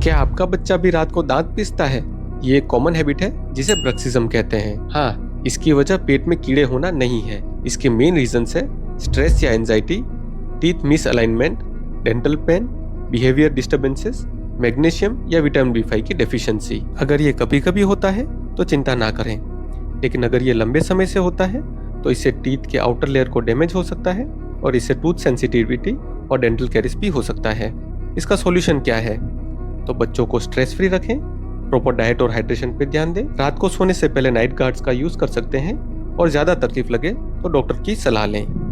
क्या आपका बच्चा भी रात को दांत पीसता है? ये एक कॉमन हैबिट है जिसे ब्रक्सिज्म कहते हैं। हाँ, इसकी वजह पेट में कीड़े होना नहीं है। इसके मेन रीजंस है स्ट्रेस या anxiety, teeth miss alignment, dental pen, behaviour disturbances, magnesium या विटामिन B5 की डेफिशिएंसी। अगर ये कभी कभी होता है तो चिंता ना करें, लेकिन अगर ये लंबे समय से होता है तो इससे टीथ के आउटर लेयर को डैमेज हो सकता है और इससे टूथ सेंसिटिविटी और डेंटल कैरिस भी हो सकता है। इसका सॉल्यूशन क्या है? तो बच्चों को स्ट्रेस फ्री रखें, प्रॉपर डाइट और हाइड्रेशन पे ध्यान दें, रात को सोने से पहले नाइट गार्ड्स का यूज कर सकते हैं और ज्यादा तकलीफ लगे तो डॉक्टर की सलाह लें।